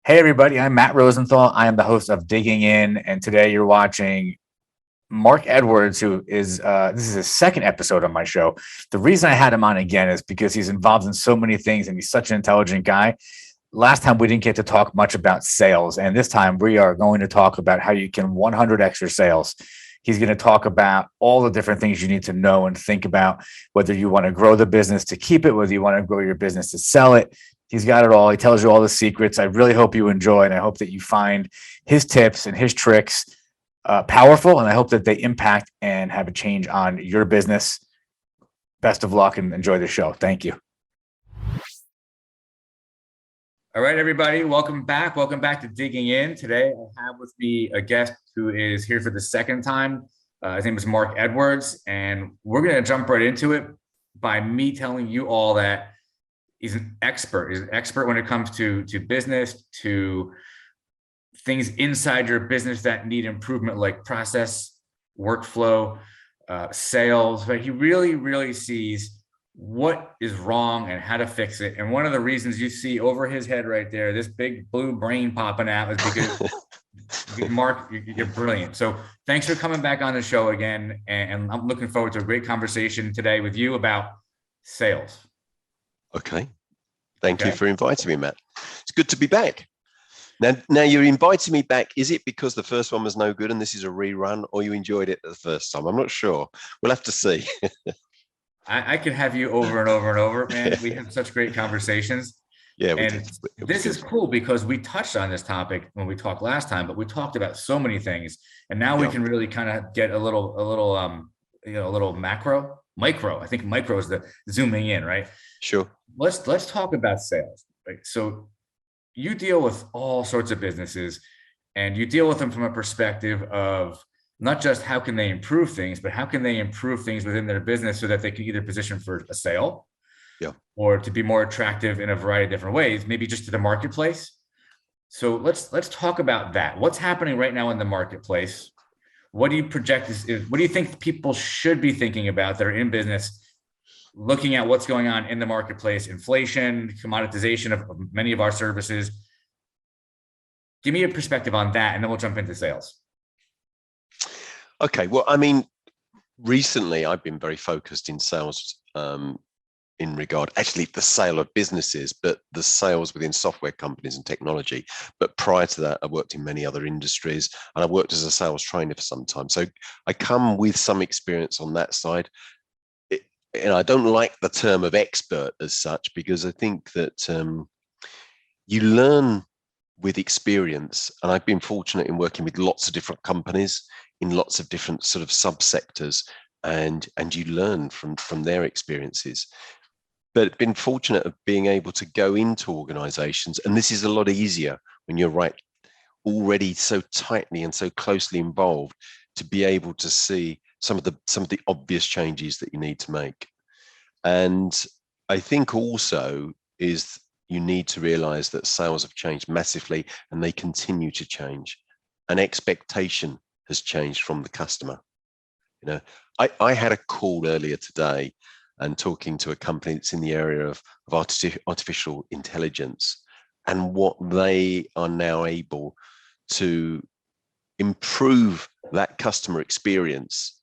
Hey, everybody, I'm Matt Rosenthal. I am the host of Digging In, and today you're watching Mark Edwards, who is this is his second episode on my show. The reason I had him on again is because he's involved in so many things and he's such an intelligent guy. Last time we didn't get to talk much about sales, and this time we are going to talk about how you can 100x your sales. He's going to talk about all the different things you need to know and think about, whether you want to grow the business to keep it, whether you want to grow your business to sell it. He's got it all. He tells you all the secrets. I really hope you enjoy, and I hope that you find his tips and his tricks powerful, and I hope that they impact and have a change on your business. Best of luck and enjoy the show. Thank you. All right, everybody, welcome back. Welcome back to Digging In. Today, I have with me a guest who is here for the second time. His name is Mark Edwards, and we're going to jump right into it by me telling you all that he's an expert. He's an expert when it comes to business, to things inside your business that need improvement, like process, workflow, sales. But he really, really sees what is wrong and how to fix it. And one of the reasons you see over his head right there, this big blue brain popping out, is because Mark, you're brilliant. So thanks for coming back on the show again. And I'm looking forward to a great conversation today with you about sales. Okay. Thank you for inviting me, Matt. It's good to be back. Now you're inviting me back. Is it because the first one was no good and this is a rerun, or you enjoyed it the first time? I'm not sure. We'll have to see. I could have you over and over and over, man. We have such great conversations. Yeah, and this is cool because we touched on this topic when we talked last time, but we talked about so many things, and now we can really kind of get a little micro. I think micro is the zooming in, right? Sure. Let's talk about sales, right? So you deal with all sorts of businesses, and you deal with them from a perspective of not just how can they improve things, but how can they improve things within their business so that they can either position for a sale, or to be more attractive in a variety of different ways, maybe just to the marketplace. So let's talk about that. What's happening right now in the marketplace? What do you project what do you think people should be thinking about that are in business, looking at what's going on in the marketplace, inflation, commoditization of many of our services? Give me a perspective on that, and then we'll jump into sales. Okay. Well, I mean, recently I've been very focused in sales in regard, actually, the sale of businesses, but the sales within software companies and technology. But prior to that, I worked in many other industries, and I worked as a sales trainer for some time. So I come with some experience on that side. And I don't like the term of expert as such, because I think that you learn with experience. And I've been fortunate in working with lots of different companies in lots of different sort of subsectors, and you learn from their experiences. But been fortunate of being able to go into organizations, and this is a lot easier when you're already so tightly and so closely involved, to be able to see some of the obvious changes that you need to make. And I think also is you need to realize that sales have changed massively, and they continue to change. An expectation has changed from the customer. You know, I had a call earlier today and talking to a company that's in the area of artificial intelligence, and what they are now able to improve that customer experience.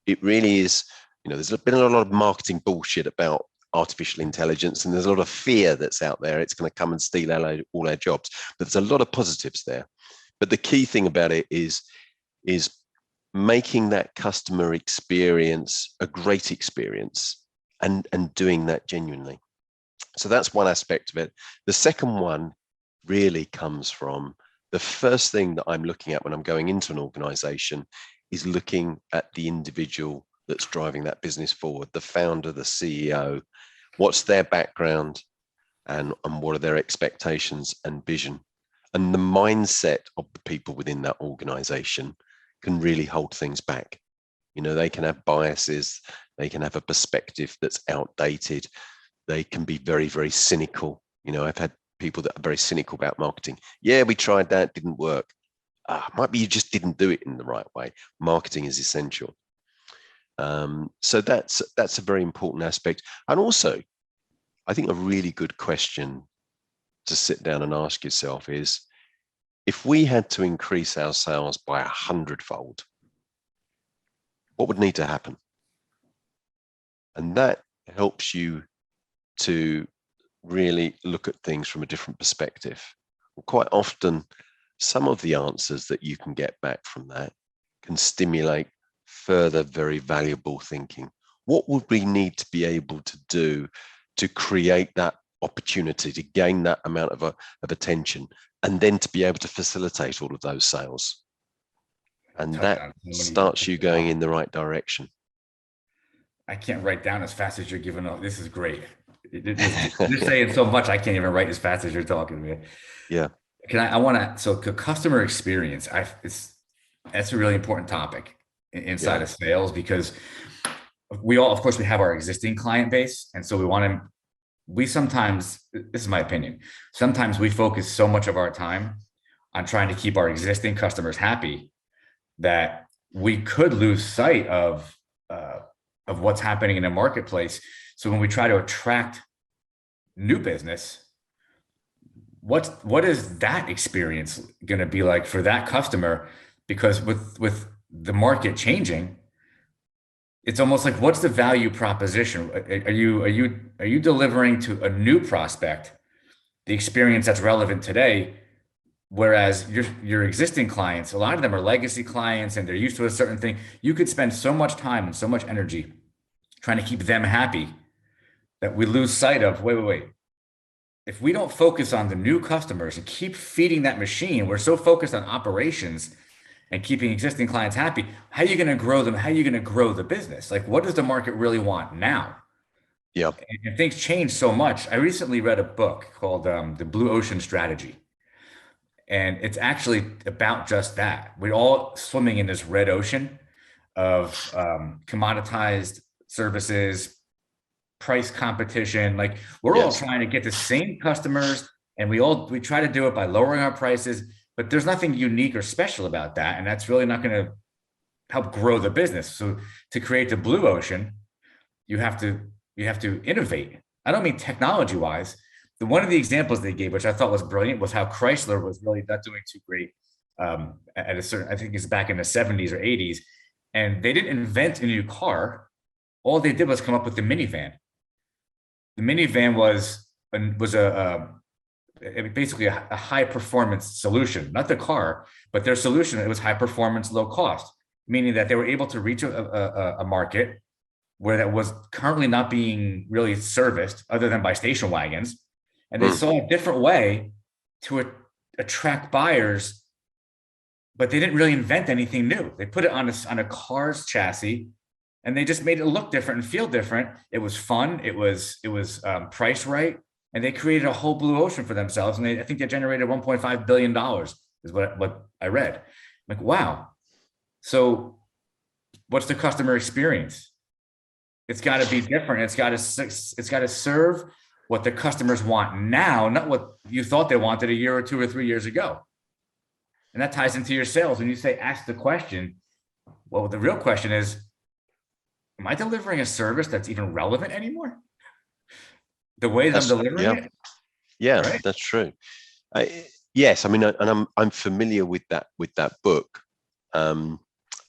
It really is, there's been a lot of marketing bullshit about artificial intelligence, and there's a lot of fear that's out there. It's going to come and steal all our jobs. But there's a lot of positives there. But the key thing about it is making that customer experience a great experience, and doing that genuinely. So that's one aspect of it. The second one really comes from the first thing that I'm looking at when I'm going into an organization is looking at the individual that's driving that business forward, the founder, the CEO. What's their background, and what are their expectations and vision? And the mindset of the people within that organization can really hold things back. They can have biases, they can have a perspective that's outdated, they can be very, very cynical. I've had people that are very cynical about marketing. Yeah, we tried that, didn't work. Might be you just didn't do it in the right way. Marketing is essential. So that's a very important aspect. And also, I think a really good question to sit down and ask yourself is, if we had to increase our sales by 100-fold, what would need to happen? And that helps you to really look at things from a different perspective. Quite often, some of the answers that you can get back from that can stimulate further very valuable thinking. What would we need to be able to do to create that opportunity, to gain that amount of attention, and then to be able to facilitate all of those sales? And that starts you going in the right direction. I can't write down as fast as you're giving up. This is great. You're saying so much, I can't even write as fast as you're talking to me. Yeah. So customer experience, that's a really important topic inside of sales, because we all, of course, we have our existing client base. And so sometimes, this is my opinion, sometimes we focus so much of our time on trying to keep our existing customers happy that we could lose sight of what's happening in the marketplace. So when we try to attract new business, what is that experience going to be like for that customer? Because with the market changing, it's almost like, what's the value proposition? Are you delivering to a new prospect the experience that's relevant today? Whereas your existing clients, a lot of them are legacy clients and they're used to a certain thing. You could spend so much time and so much energy trying to keep them happy that we lose sight of, wait. If we don't focus on the new customers and keep feeding that machine, we're so focused on operations and keeping existing clients happy. How are you going to grow them? How are you going to grow the business? Like, what does the market really want now? Yeah. And things change so much. I recently read a book called The Blue Ocean Strategy. And it's actually about just that. We're all swimming in this red ocean of commoditized services, price competition. Like, we're all trying to get the same customers, and we try to do it by lowering our prices, but there's nothing unique or special about that. And that's really not going to help grow the business. So to create the blue ocean, you have to innovate. I don't mean technology wise. One of the examples they gave, which I thought was brilliant, was how Chrysler was really not doing too great at a certain, I think it's back in the 70s or 80s. And they didn't invent a new car. All they did was come up with the minivan. The minivan was basically a high performance solution, not the car, but their solution. It was high performance, low cost, meaning that they were able to reach a market where that was currently not being really serviced other than by station wagons. And they saw a different way to attract buyers, but they didn't really invent anything new. They put it on a car's chassis, and they just made it look different and feel different. It was fun. It was priced right, and they created a whole blue ocean for themselves. And I think they generated $1.5 billion, is what I read. I'm like, wow. So, what's the customer experience? It's got to be different. It's got to serve what the customers want now, not what you thought they wanted a year or 2 or 3 years ago. And that ties into your sales. When you say, ask the question, well, the real question is, am I delivering a service that's even relevant anymore? The way that I'm delivering it? Yeah, right? That's true. Yes, I mean, and I'm familiar with that book, and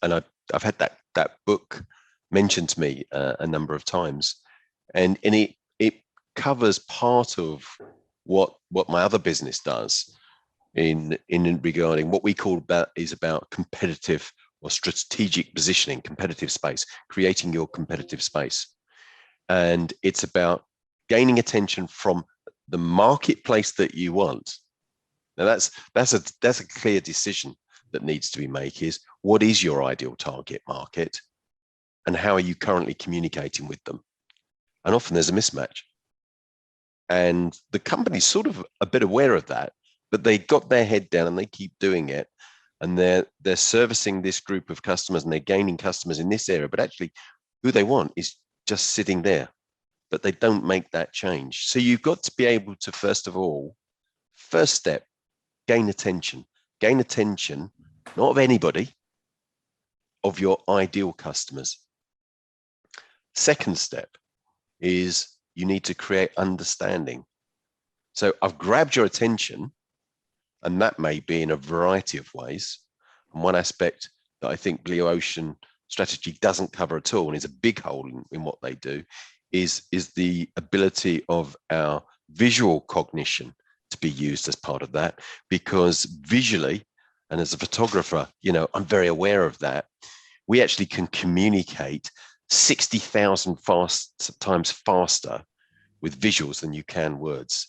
I've had that book mentioned to me a number of times, and it covers part of what my other business does in regarding what we call about competitive or strategic positioning, competitive space, creating your competitive space. And it's about gaining attention from the marketplace that you want. Now that's a clear decision that needs to be made, is what is your ideal target market and how are you currently communicating with them? And often there's a mismatch. And the company's sort of a bit aware of that, but they got their head down and they keep doing it. And they're servicing this group of customers and they're gaining customers in this area, but actually who they want is just sitting there, but they don't make that change. So you've got to be able to, first step, gain attention, not of anybody, of your ideal customers. Second step is you need to create understanding. So I've grabbed your attention, and that may be in a variety of ways. And one aspect that I think Blue Ocean strategy doesn't cover at all, and is a big hole in what they do, is the ability of our visual cognition to be used as part of that. Because visually, and as a photographer, I'm very aware of that, we actually can communicate 60,000 times faster with visuals than you can words.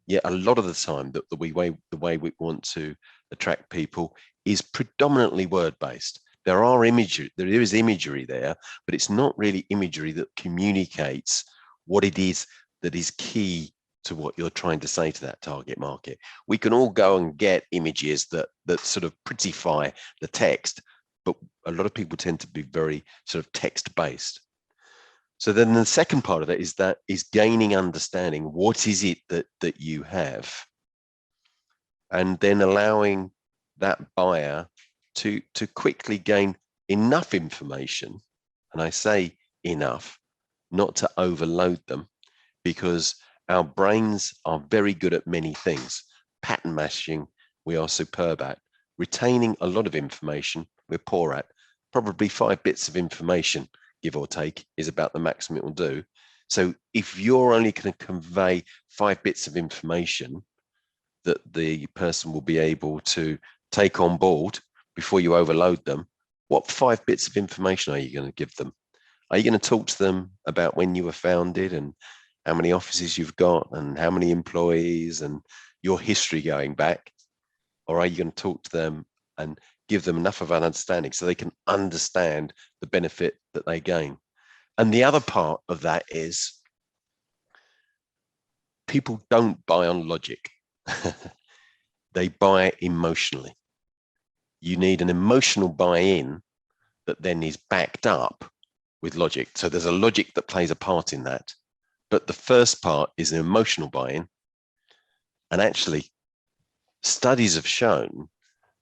Yet a lot of the time, the way we want to attract people is predominantly word-based. There is imagery there, but it's not really imagery that communicates what it is that is key to what you're trying to say to that target market. We can all go and get images that sort of prettify the text, but a lot of people tend to be very sort of text-based. So then the second part of it is gaining understanding. What is it that you have? And then allowing that buyer to quickly gain enough information. And I say enough, not to overload them, because our brains are very good at many things. Pattern matching, we are superb at. Retaining a lot of information, we're poor at. Probably 5 bits of information, give or take, is about the maximum it will do. So if you're only going to convey 5 bits of information that the person will be able to take on board before you overload them, what 5 bits of information are you going to give them? Are you going to talk to them about when you were founded and how many offices you've got and how many employees and your history going back? Or are you going to talk to them and give them enough of an understanding so they can understand the benefit that they gain? And the other part of that is people don't buy on logic. They buy emotionally. You need an emotional buy-in that then is backed up with logic. So there's a logic that plays a part in that. But the first part is an emotional buy-in. And actually, studies have shown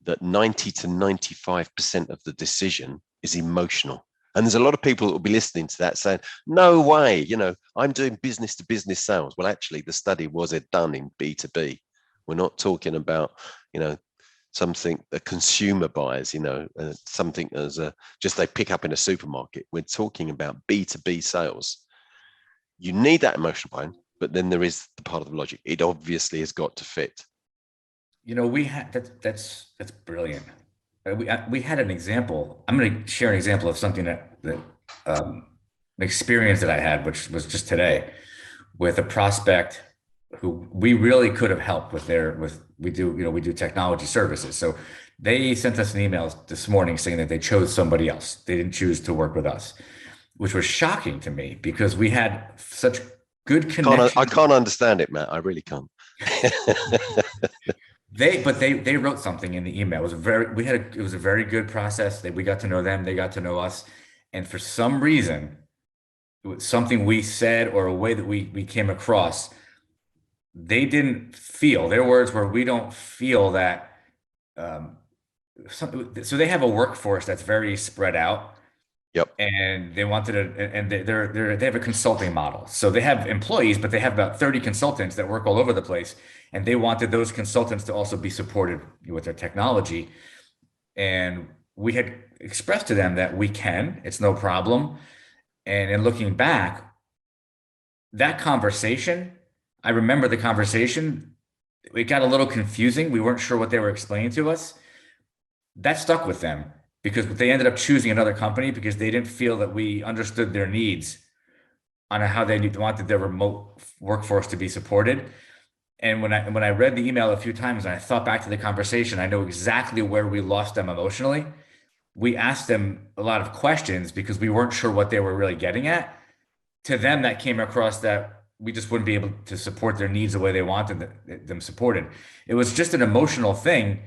that 90 to 95% of the decision is emotional. And there's a lot of people that will be listening to that saying, no way, I'm doing business to business sales. Well, actually, the study was done in B2B. We're not talking about, something a consumer buys, something as just they pick up in a supermarket. We're talking about B2B sales. You need that emotional buy-in, but then there is the part of the logic. It obviously has got to fit. We had that's brilliant. We had an example. I'm going to share an example of something that an experience that I had, which was just today, with a prospect who we really could have helped we do technology services. So they sent us an email this morning saying that they chose somebody else. They didn't choose to work with us, which was shocking to me because we had such good connection. I can't understand it, Matt. I really can't. They wrote something in the email. It was it was a very good process. We got to know them, they got to know us. And for some reason, it was something we said or a way that we came across, they didn't feel, their words were, we don't feel that. So they have a workforce that's very spread out. Yep. And they wanted to, and they have a consulting model. So they have employees, but they have about 30 consultants that work all over the place. And they wanted those consultants to also be supported with their technology. And we had expressed to them that it's no problem. And in looking back, that conversation, I remember the conversation, it got a little confusing. We weren't sure what they were explaining to us. That stuck with them because they ended up choosing another company because they didn't feel that we understood their needs on how they wanted their remote workforce to be supported. And when I read the email a few times and I thought back to the conversation, I know exactly where we lost them emotionally. We asked them a lot of questions because we weren't sure what they were really getting at. To them, that came across that we just wouldn't be able to support their needs the way they wanted them supported. It was just an emotional thing.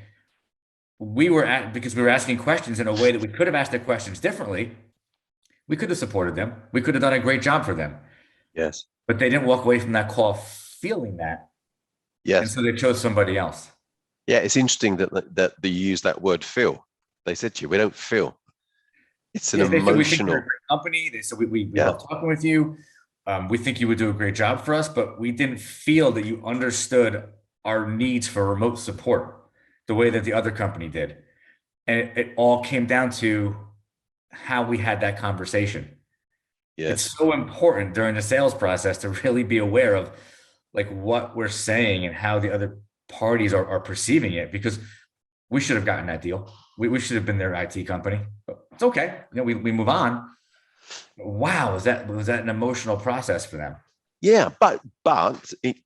Because we were asking questions in a way that we could have asked the questions differently. We could have supported them. We could have done a great job for them. Yes. But they didn't walk away from that call feeling that. Yes. And so they chose somebody else. Yeah, it's interesting that they use that word feel. They said to you, we don't feel. It's an emotional. They said we think you're a great company. They said we love talking with you. We think you would do a great job for us, but we didn't feel that you understood our needs for remote support the way that the other company did. And it all came down to how we had that conversation. Yes. It's so important during the sales process to really be aware of like what we're saying and how the other parties are perceiving it, because we should have gotten that deal. We should have been their IT company. But it's okay. We move on. Wow, was that an emotional process for them? Yeah, but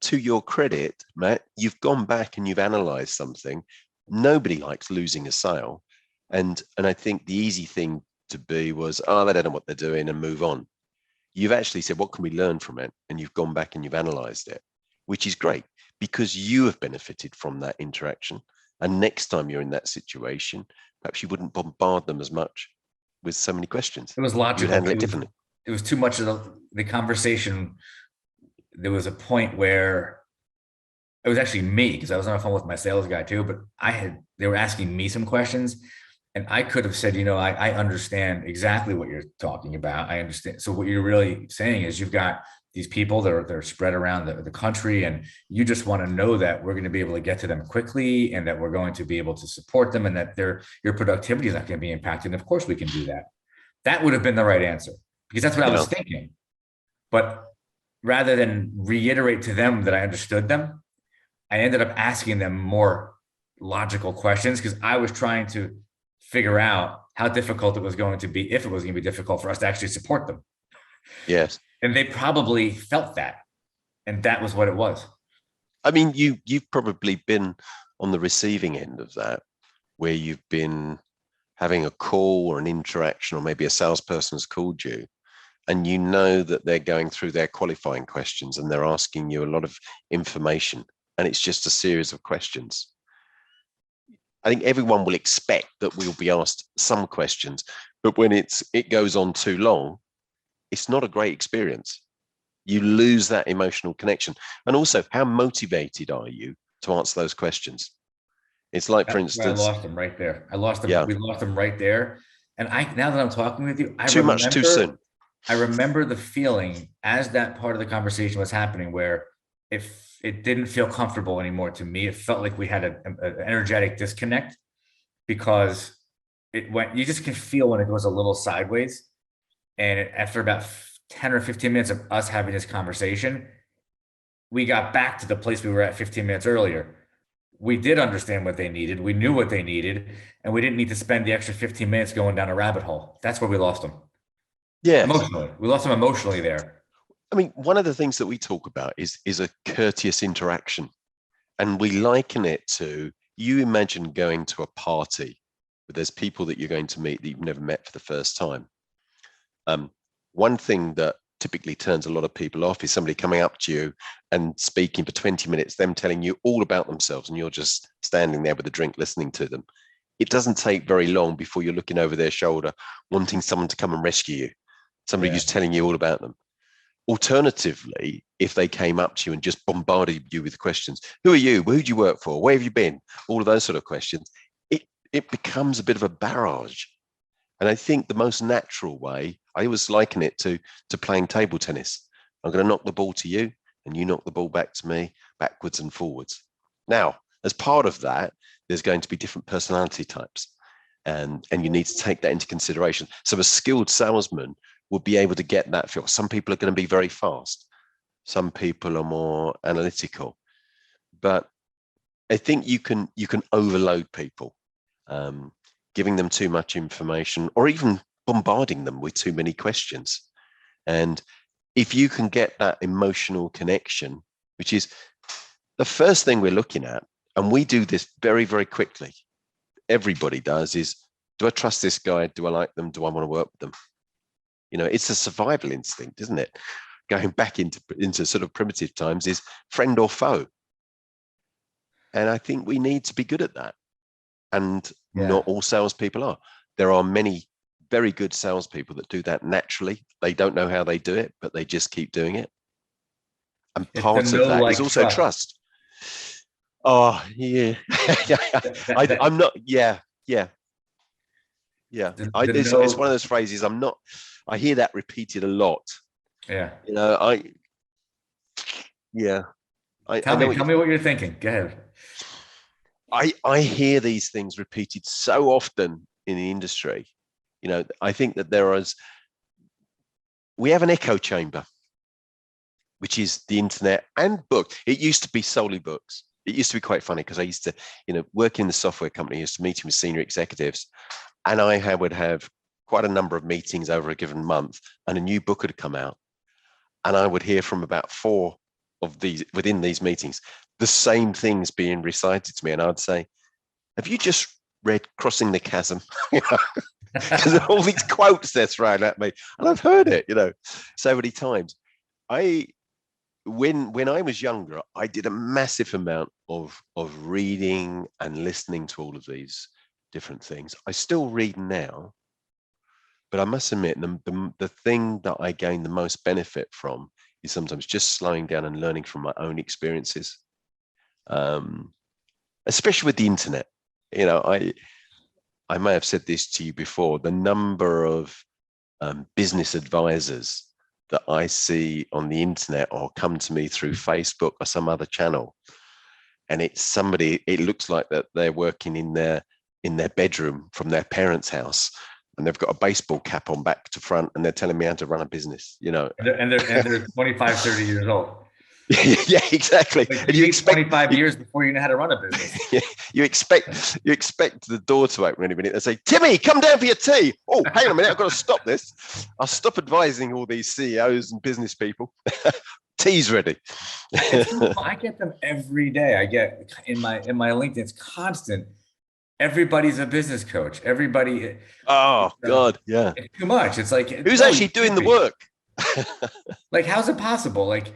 to your credit, Matt, you've gone back and you've analyzed something. Nobody likes losing a sale, and I think the easy thing to be was, oh, they don't know what they're doing, and move on. You've actually said, what can we learn from it? And you've gone back and you've analyzed it, which is great because you have benefited from that interaction. And next time you're in that situation, perhaps you wouldn't bombard them as much with so many questions. It was You'd logical. handle it differently. It was too much of the conversation. There was a point where it was actually me, because I was on the phone with my sales guy too, but they were asking me some questions, and I could have said, I understand exactly what you're talking about. I understand. So what you're really saying is you've got these people that are spread around the country, and you just want to know that we're going to be able to get to them quickly, and that we're going to be able to support them, and that your productivity is not going to be impacted. And of course we can do that. That would have been the right answer, because that's what I was thinking. But rather than reiterate to them that I understood them, I ended up asking them more logical questions, because I was trying to figure out how difficult it was going to be, if it was going to be difficult for us to actually support them. Yes. And they probably felt that. And that was what it was. I mean, you've probably been on the receiving end of that, where you've been having a call or an interaction, or maybe a salesperson has called you, and you know that they're going through their qualifying questions and they're asking you a lot of information, and it's just a series of questions. I think everyone will expect that we'll be asked some questions, but when it goes on too long, it's not a great experience. You lose that emotional connection. And also, how motivated are you to answer those questions? It's like, for That's where I instance, lost them right there. I lost them. yeah, We lost them right there. And now that I'm talking with you, too much too soon. I remember the feeling as that part of the conversation was happening, where if it didn't feel comfortable anymore to me, it felt like we had an energetic disconnect, because you just can feel when it goes a little sideways. And after about 10 or 15 minutes of us having this conversation, we got back to the place we were at 15 minutes earlier. We did understand what they needed. We knew what they needed, and we didn't need to spend the extra 15 minutes going down a rabbit hole. That's where we lost them. Yes. Emotionally. We lost them emotionally there. I mean, one of the things that we talk about is a courteous interaction. And we liken it to, you imagine going to a party where there's people that you're going to meet that you've never met for the first time. One thing that typically turns a lot of people off is somebody coming up to you and speaking for 20 minutes, them telling you all about themselves, and you're just standing there with a drink listening to them. It doesn't take very long before you're looking over their shoulder, wanting someone to come and rescue you, somebody who's telling you all about them. Alternatively, if they came up to you and just bombarded you with questions, who are you? Who do you work for? Where have you been? All of those sort of questions, it becomes a bit of a barrage. And I think the most natural way, I always liken it to playing table tennis. I'm going to knock the ball to you, and you knock the ball back to me, backwards and forwards. Now, as part of that, there's going to be different personality types, and you need to take that into consideration. So a skilled salesman will be able to get that feel. Some people are going to be very fast. Some people are more analytical. But I think you can overload people. Giving them too much information, or even bombarding them with too many questions. And if you can get that emotional connection, which is the first thing we're looking at, and we do this very, very quickly, everybody does, is, do I trust this guy? Do I like them? Do I want to work with them? It's a survival instinct, isn't it? Going back into sort of primitive times, is friend or foe. And I think we need to be good at that. And not all salespeople are. There are many very good salespeople that do that naturally. They don't know how they do it, but they just keep doing it. And part of that is also trust. Oh, yeah. I'm not. Yeah. It's one of those phrases. I hear that repeated a lot. Yeah. You know, yeah, I know what Tell me what you're thinking. Go ahead. I hear these things repeated so often in the industry. You know, I think that we have an echo chamber, which is the internet and book. It used to be solely books. It used to be quite funny because I used to, work in the software company, I used to meet with senior executives, and would have quite a number of meetings over a given month, and a new book had come out, and I would hear from about four of these within these meetings, the same things being recited to me, and I'd say, "Have you just read Crossing the Chasm?" Because all these quotes they're thrown at me, and I've heard it, so many times. I when I was younger, I did a massive amount of reading and listening to all of these different things. I still read now, but I must admit the thing that I gain the most benefit from is sometimes just slowing down and learning from my own experiences, especially with the internet. I may have said this to you before. The number of business advisors that I see on the internet or come to me through Facebook or some other channel, and it's somebody, it looks like that they're working in their bedroom from their parents' house, and they've got a baseball cap on back to front, and they're telling me how to run a business, And they're 25, 30 years old. Yeah, exactly. Like And you need 25 years before you know how to run a business. Yeah, you expect the door to open any minute and say, "Timmy, come down for your tea." Oh, hang on a minute, I've got to stop this. I'll stop advising all these CEOs and business people. Tea's ready. I get them every day. I get in my LinkedIn, it's constant. Everybody's a business coach. Everybody. Oh God, yeah. It's too much. It's like, who's actually doing the work? Like, how's it possible? Like,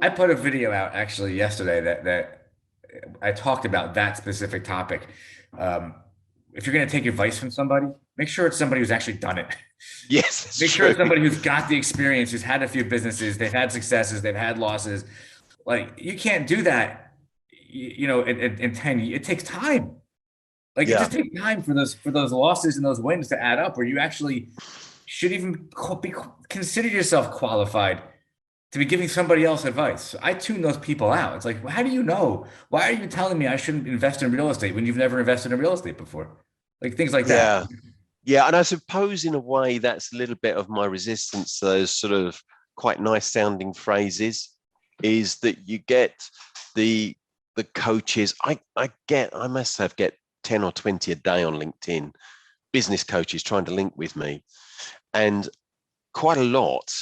I put a video out actually yesterday that I talked about that specific topic. If you're going to take advice from somebody, make sure it's somebody who's actually done it. Yes, make sure it's somebody who's got the experience, who's had a few businesses, they've had successes, they've had losses. Like, you can't do that, in 10 years. It takes time. Like, it just takes time for those losses and those wins to add up, where you actually should even consider yourself qualified to be giving somebody else advice. So I tune those people out. It's like, how do you know? Why are you telling me I shouldn't invest in real estate when you've never invested in real estate before? Like, things like that. Yeah. And I suppose in a way that's a little bit of my resistance to those sort of quite nice sounding phrases, is that you get the coaches. I must get 10 or 20 a day on LinkedIn, business coaches trying to link with me. And quite a lot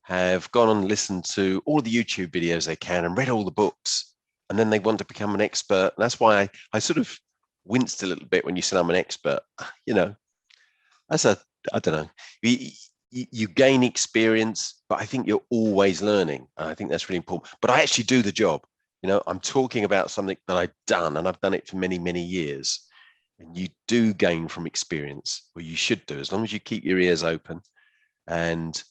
have gone and listened to all the YouTube videos they can and read all the books. And then they want to become an expert. And that's why I sort of winced a little bit when you said I'm an expert. I don't know. You gain experience, but I think you're always learning. And I think that's really important. But I actually do the job. I'm talking about something that I've done, and I've done it for many, many years. And you do gain from experience, or you should do, as long as you keep your ears open. And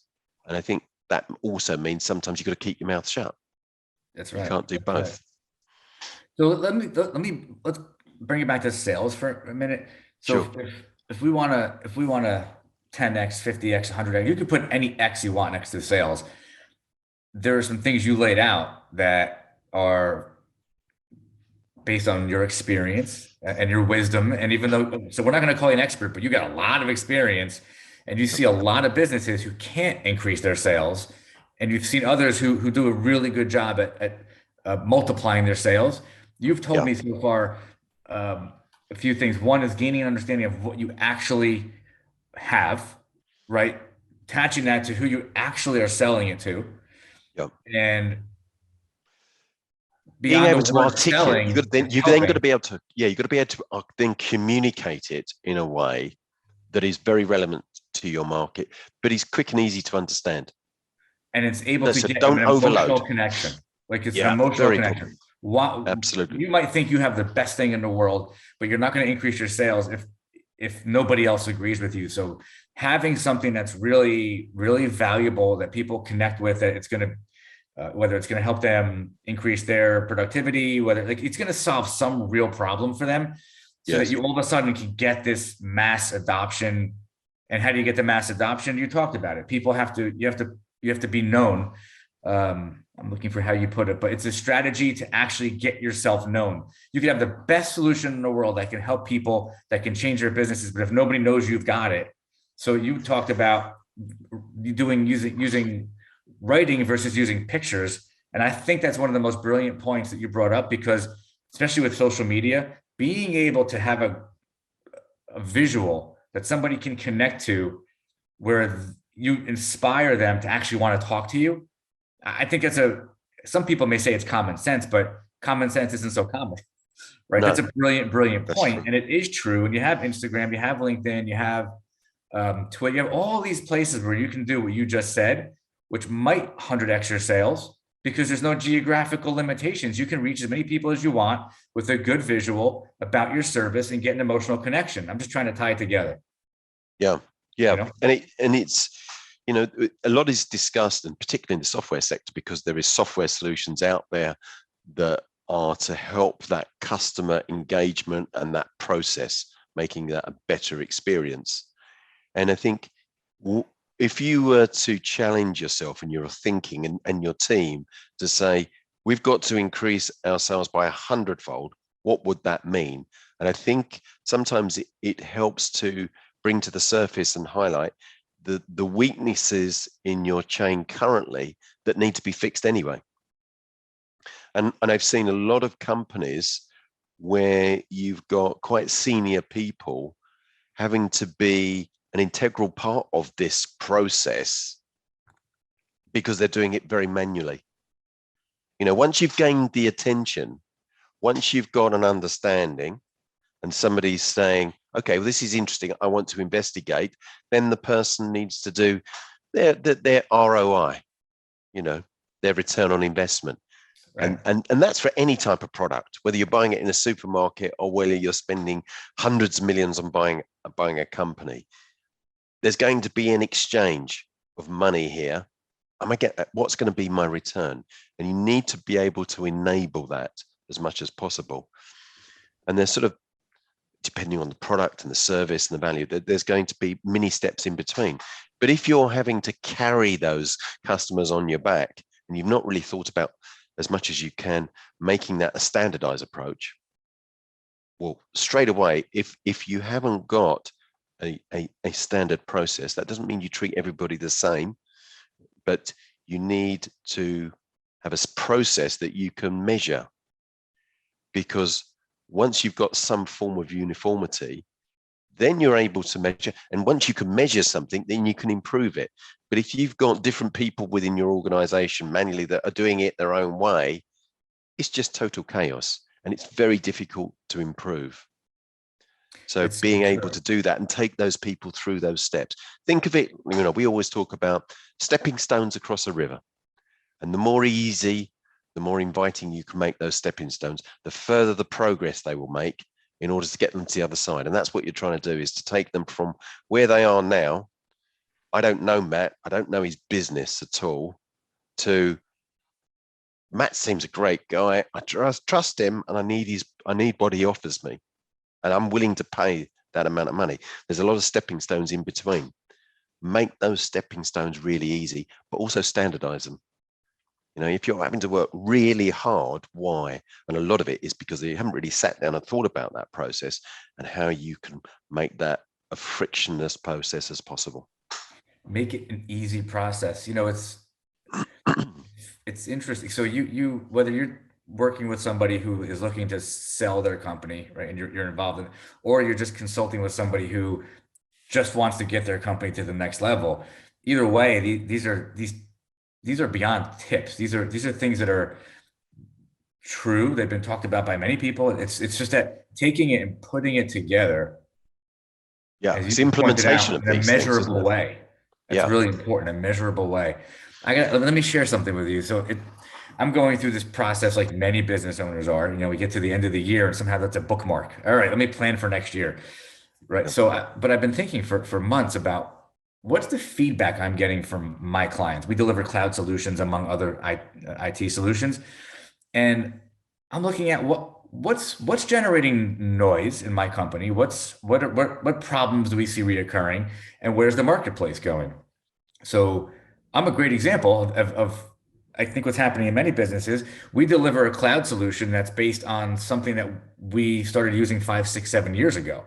I think that also means sometimes you've got to keep your mouth shut. That's right. You can't do both. Right. So let's bring it back to sales for a minute. So sure. if we want to 10x, 50x, 100x, you could put any X you want next to sales. There are some things you laid out that are based on your experience and your wisdom. And even though, so we're not going to call you an expert, but you got a lot of experience, and you see a lot of businesses who can't increase their sales. And you've seen others who do a really good job at multiplying their sales. You've told me so far a few things. One is gaining an understanding of what you actually have, right? Attaching that to who you actually are selling it to. Yep. And being able to articulate, you've then got to be able to, you've got to be able to then communicate it in a way that is very relevant to your market, but is quick and easy to understand. And it's able to get don't an overload. Emotional connection. Like, it's an emotional connection. Absolutely. You might think you have the best thing in the world, but you're not going to increase your sales if nobody else agrees with you. So having something that's really, really valuable that people connect with, that it's going to, whether it's going to help them increase their productivity, whether it's going to solve some real problem for them, so that you all of a sudden can get this mass adoption And how do you get the mass adoption? You talked about it. People have to, you have to be known. I'm looking for how you put it, but it's a strategy to actually get yourself known. You can have the best solution in the world that can help people, that can change their businesses, but if nobody knows you've got it. So you talked about using writing versus using pictures. And I think that's one of the most brilliant points that you brought up, because especially with social media, being able to have a visual that somebody can connect to, where you inspire them to actually want to talk to you. I think some people may say it's common sense, but common sense isn't so common, right? No, That's a brilliant point. true. And it is true. And you have Instagram, you have LinkedIn, you have Twitter, you have all these places where you can do what you just said, which might 100x your sales, because there's no geographical limitations. You can reach as many people as you want with a good visual about your service and get an emotional connection. I'm just trying to tie it together. Yeah. And it's, a lot is discussed, and particularly in the software sector, because there is software solutions out there that are to help that customer engagement and that process, making that a better experience. And I think if you were to challenge yourself and your thinking and your team to say, we've got to increase our sales by 100-fold, what would that mean? And I think sometimes it helps to bring to the surface and highlight the weaknesses in your chain currently that need to be fixed anyway. And I've seen a lot of companies where you've got quite senior people having to be an integral part of this process because they're doing it very manually. Once you've gained the attention, once you've got an understanding, and somebody's saying, okay, well, this is interesting, I want to investigate, then the person needs to do their ROI, their return on investment. Right. And that's for any type of product, whether you're buying it in a supermarket or whether you're spending hundreds of millions on buying a company. There's going to be an exchange of money here. What's going to be my return? And you need to be able to enable that as much as possible. And there's sort of, depending on the product and the service and the value, there's going to be many steps in between. But if you're having to carry those customers on your back and you've not really thought about, as much as you can, making that a standardized approach, well, straight away, if you haven't got a standard process, that doesn't mean you treat everybody the same, but you need to have a process that you can measure, because once you've got some form of uniformity, then you're able to measure. And once you can measure something, then you can improve it. But if you've got different people within your organization manually that are doing it their own way, it's just total chaos. And it's very difficult to improve. So being able to do that and take those people through those steps. Think of it, we always talk about stepping stones across a river. And the more easy, the more inviting you can make those stepping stones, the further the progress they will make in order to get them to the other side. And that's what you're trying to do, is to take them from where they are now. I don't know Matt, I don't know his business at all, to Matt seems a great guy. I trust him, and I need what he offers me. And I'm willing to pay that amount of money. There's a lot of stepping stones in between. Make those stepping stones really easy, but also standardize them. If you're having to work really hard, why? And a lot of it is because you haven't really sat down and thought about that process and how you can make that a frictionless process as possible. Make it an easy process. It's interesting. So you whether you're working with somebody who is looking to sell their company, right, and you're involved in, or you're just consulting with somebody who just wants to get their company to the next level. Either way, these are beyond tips. These are things that are true. They've been talked about by many people. It's just that taking it and putting it together. Yeah, it's implementation of these in a measurable way. That's really important. A measurable way. Let me share something with you. So I'm going through this process like many business owners are. We get to the end of the year and somehow that's a bookmark. All right, let me plan for next year. Right. Yeah. So, but I've been thinking for months about what's the feedback I'm getting from my clients. We deliver cloud solutions among other IT solutions. And I'm looking at what's generating noise in my company? What problems do we see reoccurring, and where's the marketplace going? So I'm a great example of I think what's happening in many businesses. We deliver a cloud solution that's based on something that we started using 5, 6, 7 years ago.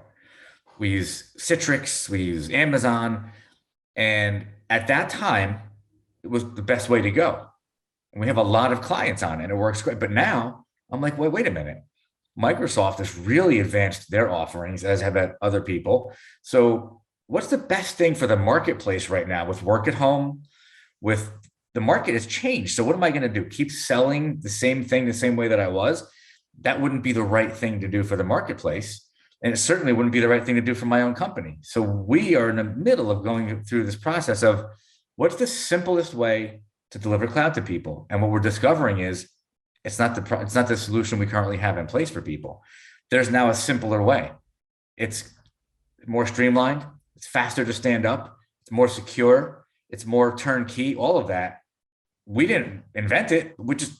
We use Citrix, we use Amazon, and at that time, it was the best way to go. And we have a lot of clients on it, and it works great. But now I'm like, wait a minute. Microsoft has really advanced their offerings, as have other people. So, what's the best thing for the marketplace right now with work at home? With the market has changed. So, what am I going to do? Keep selling the same thing the same way that I was? That wouldn't be the right thing to do for the marketplace. And it certainly wouldn't be the right thing to do for my own company. So, we are in the middle of going through this process of what's the simplest way to deliver cloud to people? And what we're discovering is it's not the solution we currently have in place for people. There's now a simpler way. It's more streamlined. It's faster to stand up. It's more secure. It's more turnkey. All of that. We didn't invent it. We just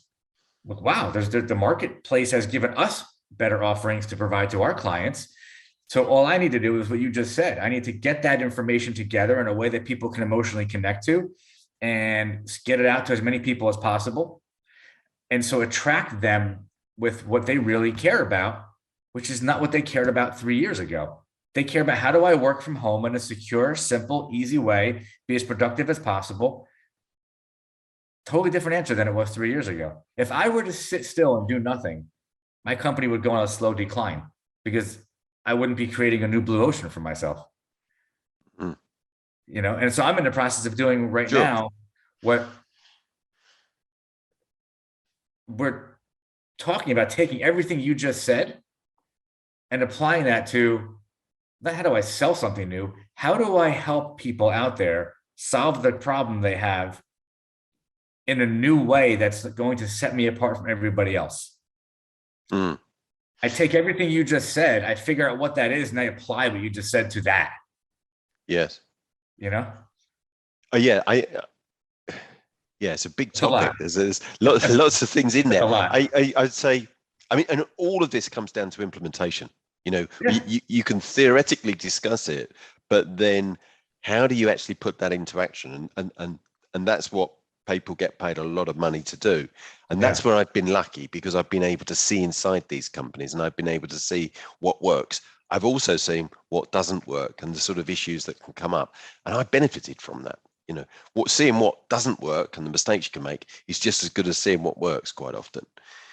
wow. The marketplace has given us better offerings to provide to our clients. So all I need to do is what you just said. I need to get that information together in a way that people can emotionally connect to, and get it out to as many people as possible. And so attract them with what they really care about, which is not what they cared about 3 years ago. They care about, how do I work from home in a secure, simple, easy way, be as productive as possible? Totally different answer than it was 3 years ago. If I were to sit still and do nothing, my company would go on a slow decline because I wouldn't be creating a new blue ocean for myself. Mm. And so I'm in the process of doing right Sure. now what we're talking about, taking everything you just said and applying that to, not how do I sell something new? How do I help people out there solve the problem they have in a new way that's going to set me apart from everybody else? Mm. I take everything you just said, I figure out what that is, and I apply what you just said to that. Yes. You know? Yeah. Yeah, it's a big It's a topic. lot. There's lots of things in It's there. a lot. I'd say, I mean, and all of this comes down to implementation. Yeah. You can theoretically discuss it, but then how do you actually put that into action? And that's what people get paid a lot of money to do. And that's where I've been lucky, because I've been able to see inside these companies, and I've been able to see what works. I've also seen what doesn't work and the sort of issues that can come up, and I benefited from that. Seeing what doesn't work and the mistakes you can make is just as good as seeing what works quite often.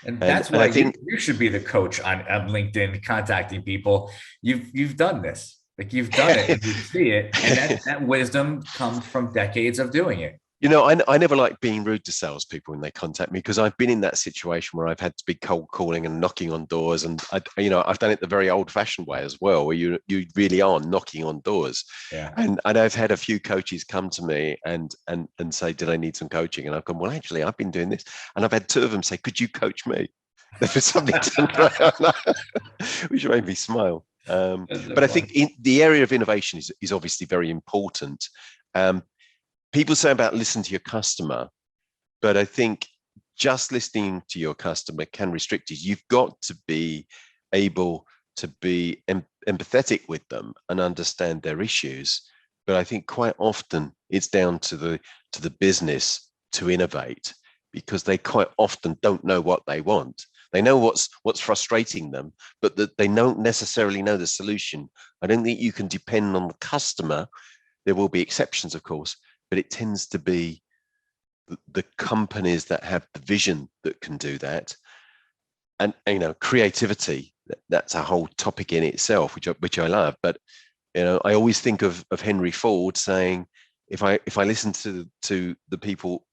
And And that's why I think you should be the coach on LinkedIn, contacting people. You've done this. Like, you've done it and you see it. And that wisdom comes from decades of doing it. I never like being rude to salespeople when they contact me, because I've been in that situation where I've had to be cold calling and knocking on doors, and I've done it the very old-fashioned way as well, where you really are knocking on doors. Yeah. And I've had a few coaches come to me and say, "Did I need some coaching?" And I've gone, "Well, actually, I've been doing this," and I've had two of them say, "Could you coach me?" There was something which made me smile. But I think in the area of innovation is obviously very important. People say about listen to your customer, but I think just listening to your customer can restrict you. You've got to be able to be empathetic with them and understand their issues. But I think quite often it's down to the business to innovate, because they quite often don't know what they want. They know what's frustrating them, but that they don't necessarily know the solution. I don't think you can depend on the customer. There will be exceptions, of course, but it tends to be the companies that have the vision that can do that. And creativity, that's a whole topic in itself, which I love. But I always think of Henry Ford saying, if I listen to the people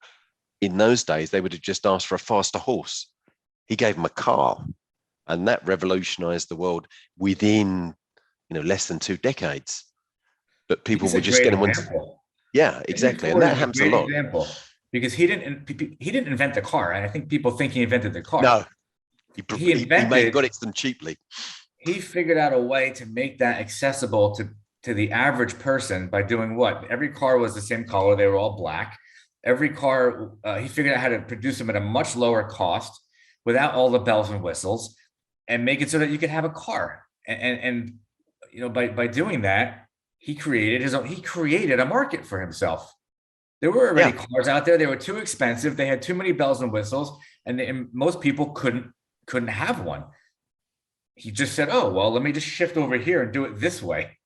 in those days, they would have just asked for a faster horse. He gave them a car, and that revolutionized the world within less than 2 decades. But people were just getting example. Yeah, exactly. And that happens a lot. Example, because he didn't invent the car. And I think people think he invented the car. No, he may have got it to them cheaply. He figured out a way to make that accessible to the average person by doing what? Every car was the same color. They were all black. Every car, he figured out how to produce them at a much lower cost without all the bells and whistles. and make it so that you could have a car. And you know, by doing that, he created a market for himself. There were already Yeah. cars out there. They were too expensive. They had too many bells and whistles, and most people couldn't have one. He just said, "Oh, well, let me just shift over here and do it this way."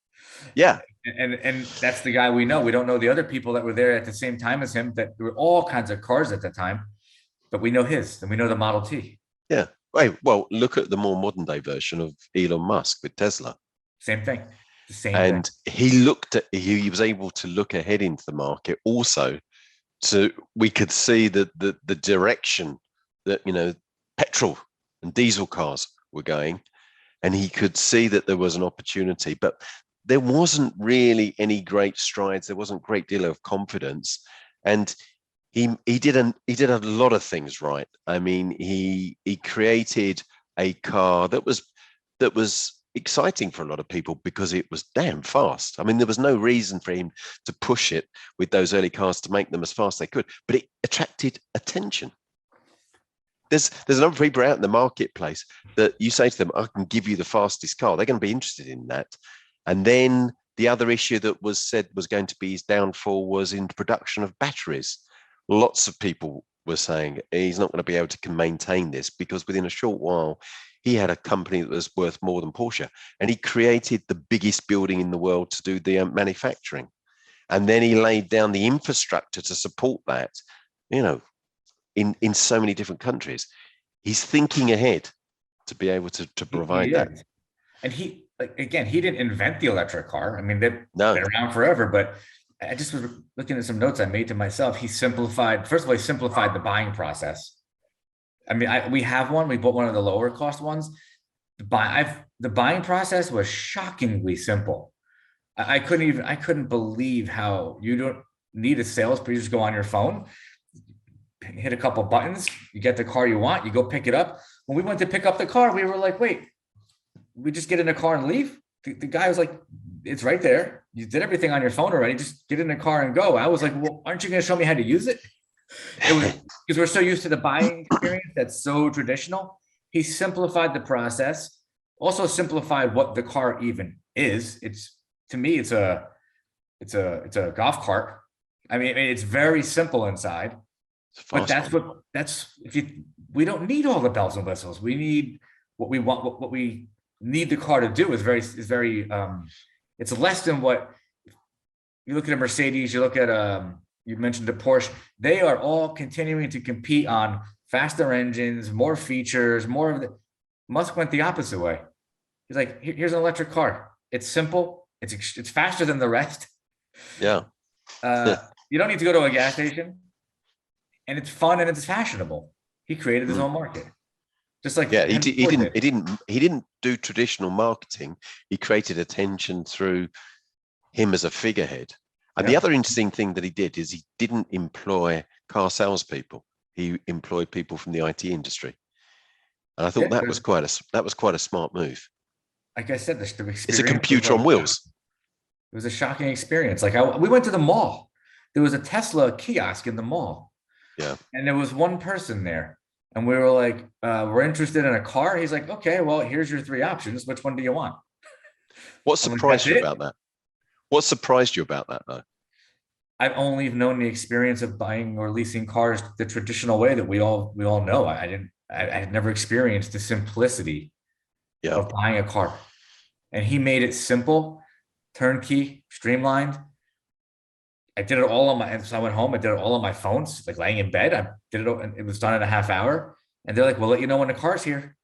Yeah. And that's the guy we know. We don't know the other people that were there at the same time as him. That there were all kinds of cars at the time, but we know his, and we know the Model T. Yeah. Hey, well, look at the more modern day version of Elon Musk with Tesla. Same thing. The same thing. And he was able to look ahead into the market also. So we could see the direction that, you know, petrol and diesel cars were going, and he could see that there was an opportunity, but there wasn't really any great strides. There wasn't a great deal of confidence, and he did a lot of things right. I mean, he created a car that was exciting for a lot of people because it was damn fast. I mean, there was no reason for him to push it with those early cars to make them as fast as they could, but it attracted attention. There's a number of people out in the marketplace that you say to them, I can give you the fastest car. They're going to be interested in that. And then the other issue that was said was going to be his downfall was in production of batteries. Lots of people were saying he's not going to be able to maintain this because within a short while, he had a company that was worth more than Porsche, and he created the biggest building in the world to do the manufacturing. And then he laid down the infrastructure to support that, you know, in so many different countries. He's thinking ahead to be able to provide that. And he, like, again, he didn't invent the electric car. I mean, they've No. been around forever, but I just was looking at some notes I made to myself. He simplified the buying process. I mean, we have one. We bought one of the lower cost ones. The buying process was shockingly simple. I couldn't believe how you don't need a salesperson. You just go on your phone, hit a couple buttons, you get the car you want, you go pick it up. When we went to pick up the car, we were like, wait, we just get in the car and leave? The guy was like, it's right there. You did everything on your phone already. Just get in the car and go. I was like, well, aren't you going to show me how to use it? It was because we're so used to the buying experience that's so traditional. He simplified the process, also simplified what the car even is. To me, it's a golf cart. I mean, it's very simple inside, but we don't need all the bells and whistles. We need what we want. What we need the car to do is very. It's less than what you look at a Mercedes. You look at you mentioned the Porsche. They are all continuing to compete on faster engines, more features, more of the. Musk went the opposite way. He's like, here's an electric car. It's simple. It's faster than the rest. Yeah. You don't need to go to a gas station, and it's fun and it's fashionable. He created his own market. Just like he didn't do traditional marketing. He created attention through him as a figurehead. And the other interesting thing that he did is he didn't employ car salespeople. He employed people from the IT industry, and I thought that was quite a smart move. Like I said, the experience, it's a computer on wheels. It was a shocking experience. Like we went to the mall. There was a Tesla kiosk in the mall. Yeah. And there was one person there. And we were like, we're interested in a car. He's like, okay, well, here's your 3 options. Which one do you want? What surprised you about that? What surprised you about that, though? I've only known the experience of buying or leasing cars the traditional way that we all know. I had never experienced the simplicity of buying a car. And he made it simple, turnkey, streamlined. I did it all on my, so I went home, I did it all on my phone, like laying in bed. I did it, and it was done in a half hour. And they're like, we'll let you know when the car's here.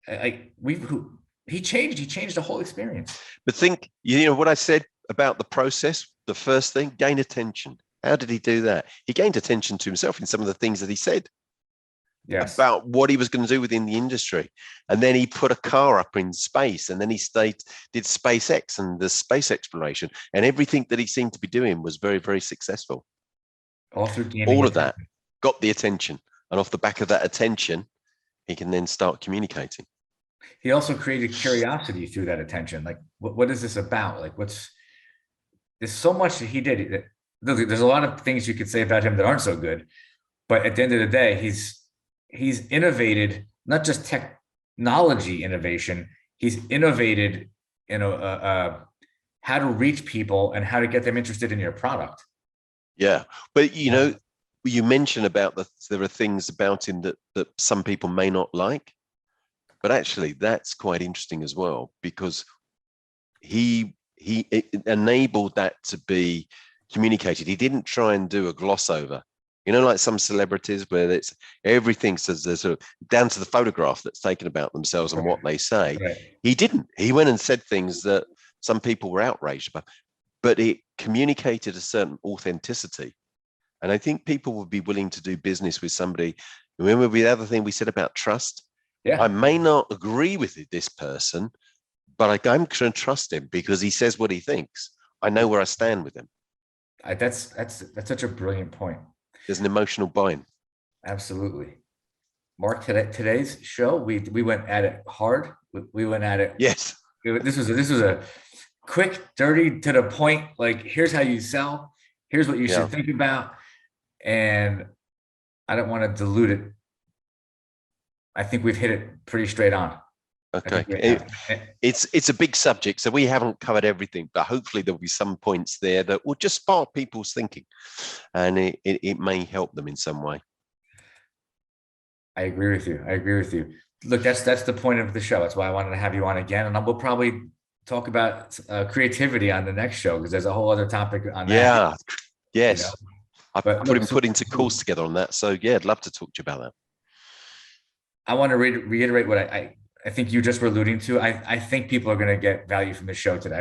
He changed the whole experience. But think, you know what I said about the process? The first thing, gain attention. How did he do that? He gained attention to himself in some of the things that he said. Yes. About what he was going to do within the industry. And then he put a car up in space, and then he did SpaceX and the space exploration, and everything that he seemed to be doing was very, very successful. All through all of that got the attention, and off the back of that attention, he can then start communicating. He also created curiosity through that attention. Like, what is this about? Like, there's so much that he did. There's a lot of things you could say about him that aren't so good, but at the end of the day, he's innovated not just technology innovation. He's innovated, how to reach people and how to get them interested in your product. Yeah, but you mentioned about there are things about him that some people may not like, but actually that's quite interesting as well, because he enabled that to be communicated. He didn't try and do a gloss over, like some celebrities where it's everything says there's sort of down to the photograph that's taken about themselves and what they say. Right. He didn't. He went and said things that some people were outraged about, but it communicated a certain authenticity. And I think people would be willing to do business with somebody. Remember the other thing we said about trust? Yeah. I may not agree with this person, but I'm going to trust him because he says what he thinks. I know where I stand with him. That's such a brilliant point. There's an emotional bind. Absolutely. Mark, today's show, we went at it hard. We went at it. Yes. This was a quick, dirty, to the point. Like, here's how you sell. Here's what you should think about. And I don't want to dilute it. I think we've hit it pretty straight on. Okay. It's a big subject, so we haven't covered everything, but hopefully there'll be some points there that will just spark people's thinking, and it may help them in some way. I agree with you. Look, that's the point of the show. That's why I wanted to have you on again, and we'll probably talk about creativity on the next show, because there's a whole other topic on that. Yeah. Yes. I've been putting some calls together on that. So yeah, I'd love to talk to you about that. I want to reiterate what I think you just were alluding to. I think people are going to get value from the show today.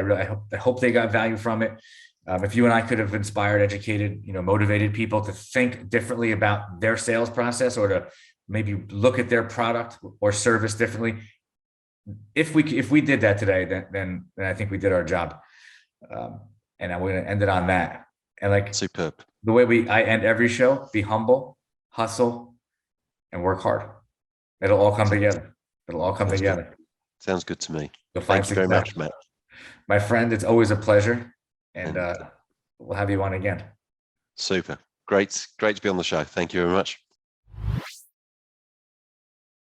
I hope they got value from it. If you and I could have inspired, educated, motivated people to think differently about their sales process, or to maybe look at their product or service differently. If we did that today, then I think we did our job. And I'm going to end it on that. And like, superb. The way I end every show: be humble, hustle, and work hard. It'll all come together. Sounds good to me. Thank you very much, Matt. My friend, it's always a pleasure. And we'll have you on again. Super. Great to be on the show. Thank you very much.